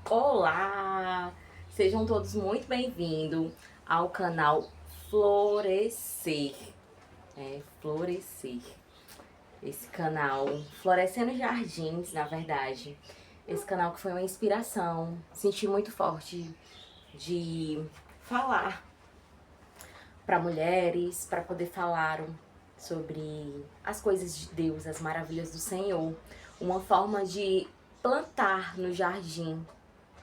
Olá! Sejam todos muito bem-vindos ao canal Florescer. Florescer. Esse canal Florescendo Jardins, na verdade. Esse canal que foi uma inspiração. Senti muito forte de falar para mulheres, para poder falar sobre as coisas de Deus, as maravilhas do Senhor. Uma forma de plantar no jardim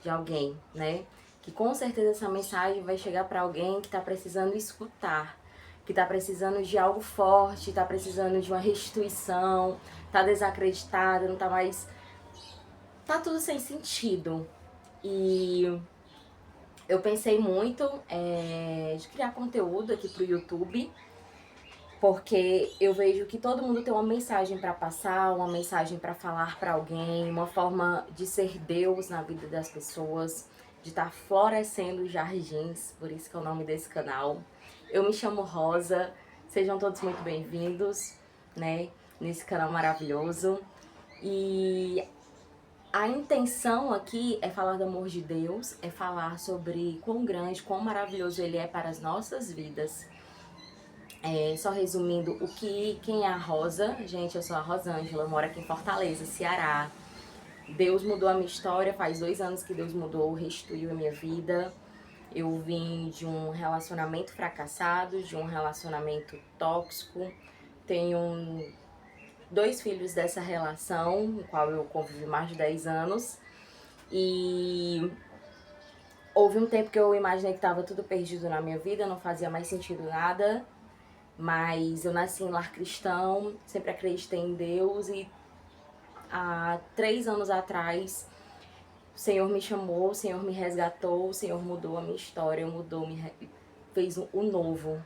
de alguém, né? Que com certeza essa mensagem vai chegar para alguém que está precisando escutar, que está precisando de algo forte, está precisando de uma restituição, está desacreditado, não está mais. Tá tudo sem sentido. E eu pensei muito de criar conteúdo aqui pro YouTube, porque eu vejo que todo mundo tem uma mensagem para passar, uma mensagem para falar para alguém, uma forma de ser Deus na vida das pessoas, de estar florescendo jardins, por isso que é o nome desse canal. Eu me chamo Rosa, sejam todos muito bem-vindos, né, nesse canal maravilhoso. E a intenção aqui é falar do amor de Deus, é falar sobre quão grande, quão maravilhoso Ele é para as nossas vidas. Só resumindo quem é a Rosa. Gente, eu sou a Rosângela, moro aqui em Fortaleza, Ceará. Deus mudou a minha história, faz 2 anos que Deus mudou, restituiu a minha vida. Eu vim de um relacionamento fracassado, de um relacionamento tóxico. Tenho 2 filhos dessa relação, no qual eu convivi mais de 10 anos. E houve um tempo que eu imaginei que estava tudo perdido na minha vida, não fazia mais sentido nada. Mas eu nasci em lar cristão, sempre acreditei em Deus e há 3 anos atrás o Senhor me chamou, o Senhor me resgatou, o Senhor mudou a minha história, fez o novo,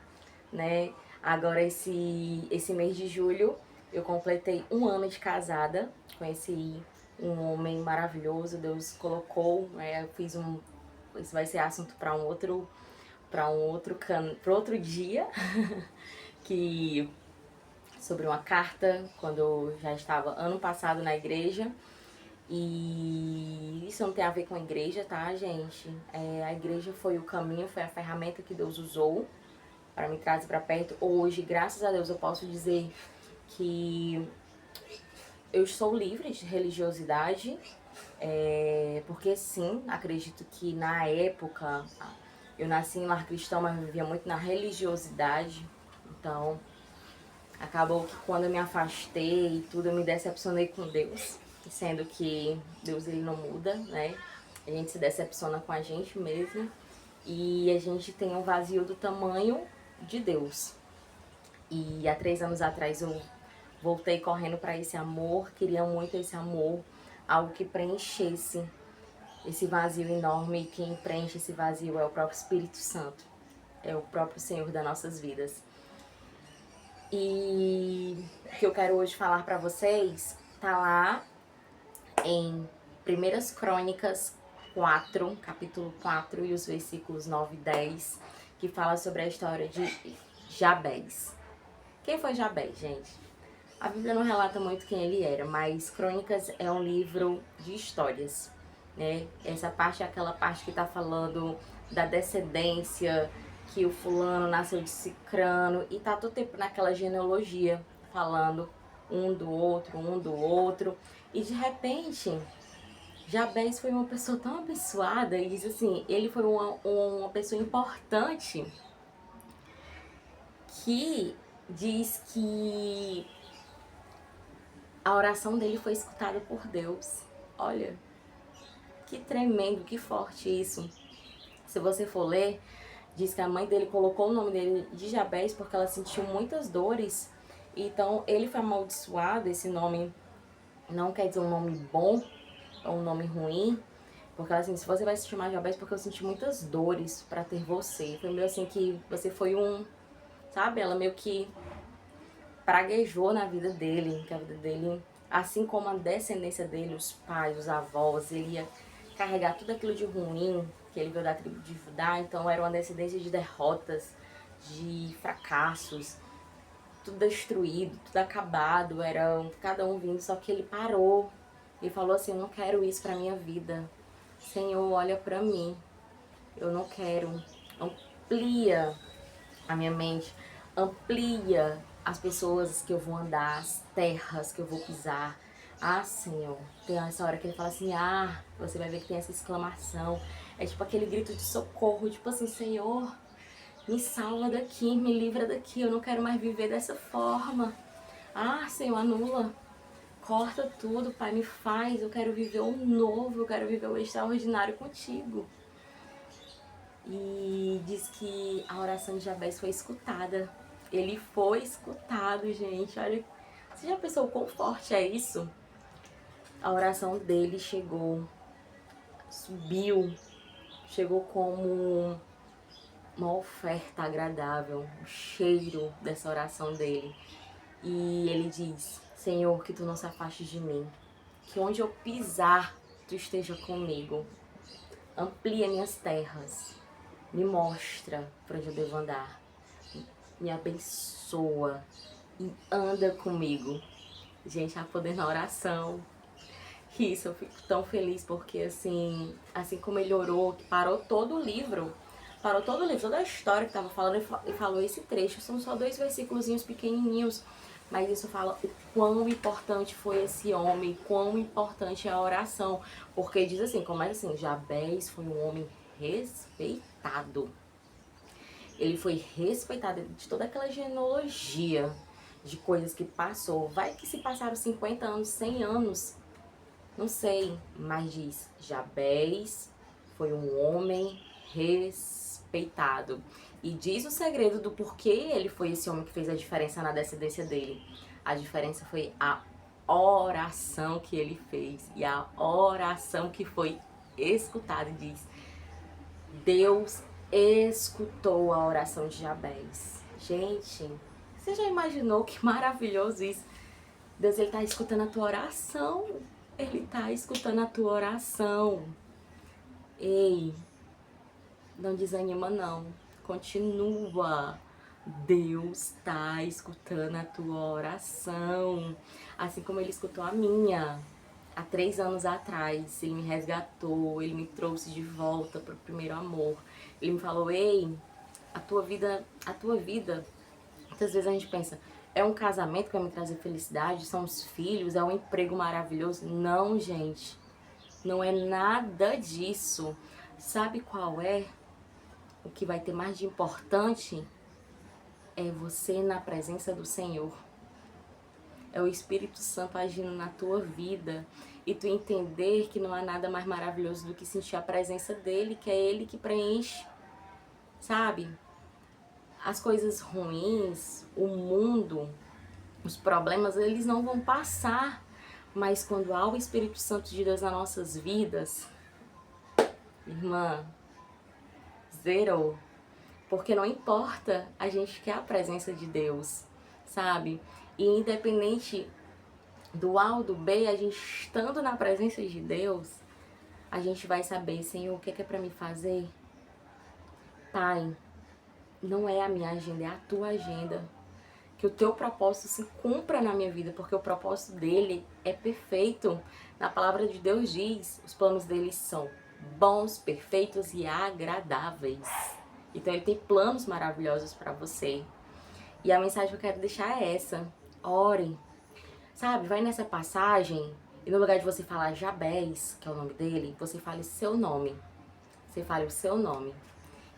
né? Agora esse mês de julho eu completei 1 ano de casada, conheci um homem maravilhoso, Deus colocou, eu fiz isso vai ser assunto para outro dia, que sobre uma carta quando eu já estava ano passado na igreja. E isso não tem a ver com a igreja, tá, gente? A igreja foi o caminho, foi a ferramenta que Deus usou para me trazer para perto. Hoje, graças a Deus, eu posso dizer que eu sou livre de religiosidade, porque sim, acredito que na época eu nasci em lar cristão, mas vivia muito na religiosidade. Então, acabou que quando eu me afastei e tudo, eu me decepcionei com Deus, sendo que Deus ele não muda, né? A gente se decepciona com a gente mesmo e a gente tem um vazio do tamanho de Deus. E há 3 anos atrás eu voltei correndo para esse amor, queria muito esse amor, algo que preenchesse esse vazio enorme. E quem preenche esse vazio é o próprio Espírito Santo, é o próprio Senhor das nossas vidas. E o que eu quero hoje falar para vocês tá lá em 1 Crônicas 4, capítulo 4 e os versículos 9 e 10, que fala sobre a história de Jabez. Quem foi Jabez, gente? A Bíblia não relata muito quem ele era, mas Crônicas é um livro de histórias, né? Essa parte é aquela parte que tá falando da descendência, que o fulano nasceu de cicrano, e tá todo tempo naquela genealogia, falando um do outro, um do outro. E de repente, Jabez foi uma pessoa tão abençoada, e diz assim, ele foi uma pessoa importante, que diz que a oração dele foi escutada por Deus. Olha, que tremendo, que forte isso. Se você for ler, diz que a mãe dele colocou o nome dele de Jabez porque ela sentiu muitas dores. Então ele foi amaldiçoado. Esse nome não quer dizer um nome bom ou um nome ruim. Porque ela assim, se você vai se chamar Jabez porque eu senti muitas dores pra ter você. Foi meio assim que você foi sabe, ela meio que praguejou na vida dele, que a vida dele, assim como a descendência dele, os pais, os avós, ele ia carregar tudo aquilo de ruim, que ele veio da tribo de Judá, então era uma descendência de derrotas, de fracassos, tudo destruído, tudo acabado, era cada um vindo, só que ele parou e falou assim, eu não quero isso pra minha vida, Senhor, olha pra mim. Eu não quero. Amplia a minha mente. Amplia as pessoas que eu vou andar, as terras que eu vou pisar. Ah, Senhor. Tem essa hora que ele fala assim, você vai ver que tem essa exclamação. É tipo aquele grito de socorro, tipo assim, Senhor, me salva daqui, me livra daqui, eu não quero mais viver dessa forma. Ah, Senhor, anula. Corta tudo, Pai, me faz. Eu quero viver o novo, eu quero viver o extraordinário contigo. E diz que a oração de Jabez foi escutada. Ele foi escutado, gente. Olha, você já pensou o quão forte é isso? A oração dele chegou, subiu, chegou como uma oferta agradável, o cheiro dessa oração dele. E ele diz, Senhor, que tu não se afastes de mim, que onde eu pisar, tu esteja comigo. Amplia minhas terras, me mostra por onde eu devo andar, me abençoa e anda comigo. Gente, há poder na oração. Isso, eu fico tão feliz porque assim como ele orou, que parou todo o livro, toda a história que estava falando e falou esse trecho. São só 2 versículozinhos pequenininhos, mas isso fala o quão importante foi esse homem, quão importante é a oração. Porque diz assim, começa assim, Jabez foi um homem respeitado. Ele foi respeitado de toda aquela genealogia de coisas que passou. Vai que se passaram 50 anos, 100 anos, não sei, mas diz, Jabez foi um homem respeitado. E diz o segredo do porquê ele foi esse homem que fez a diferença na descendência dele. A diferença foi a oração que ele fez e a oração que foi escutada. Diz, Deus escutou a oração de Jabez. Gente, você já imaginou que maravilhoso isso? Deus, ele tá escutando a tua oração. Ele tá escutando a tua oração. Ei, não desanima não. Continua. Deus tá escutando a tua oração. Assim como ele escutou a minha. Há 3 anos atrás, ele me resgatou, ele me trouxe de volta pro primeiro amor. Ele me falou, ei, a tua vida, muitas vezes a gente pensa, é um casamento que vai me trazer felicidade, são os filhos, é um emprego maravilhoso. Não, gente, não é nada disso. Sabe qual é o que vai ter mais de importante? É você na presença do Senhor. É o Espírito Santo agindo na tua vida e tu entender que não há nada mais maravilhoso do que sentir a presença dele, que é ele que preenche, sabe? As coisas ruins, o mundo, os problemas, eles não vão passar, mas quando há o Espírito Santo de Deus nas nossas vidas, irmã, zerou. Porque não importa, a gente quer a presença de Deus, sabe? E independente do A ou do B, a gente estando na presença de Deus, a gente vai saber, Senhor, o que é pra me fazer? Pai, não é a minha agenda, é a tua agenda. Que o teu propósito se cumpra na minha vida, porque o propósito dele é perfeito. Na palavra de Deus diz, os planos dele são bons, perfeitos e agradáveis. Então ele tem planos maravilhosos para você. E a mensagem que eu quero deixar é essa. Ore. Sabe, vai nessa passagem e no lugar de você falar Jabez, que é o nome dele, você fale seu nome. Você fale o seu nome.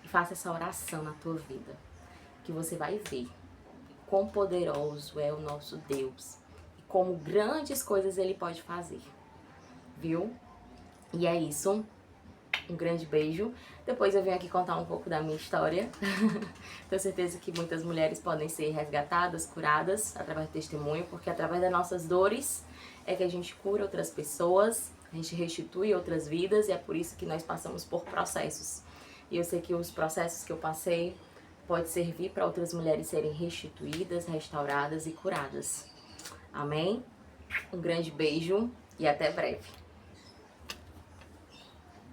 E faça essa oração na tua vida. Que você vai ver quão poderoso é o nosso Deus. E como grandes coisas ele pode fazer. Viu? E é isso. Um grande beijo. Depois eu venho aqui contar um pouco da minha história. Tenho certeza que muitas mulheres podem ser resgatadas, curadas através do testemunho, porque através das nossas dores é que a gente cura outras pessoas, a gente restitui outras vidas e é por isso que nós passamos por processos. E eu sei que os processos que eu passei pode servir para outras mulheres serem restituídas, restauradas e curadas. Amém? Um grande beijo e até breve.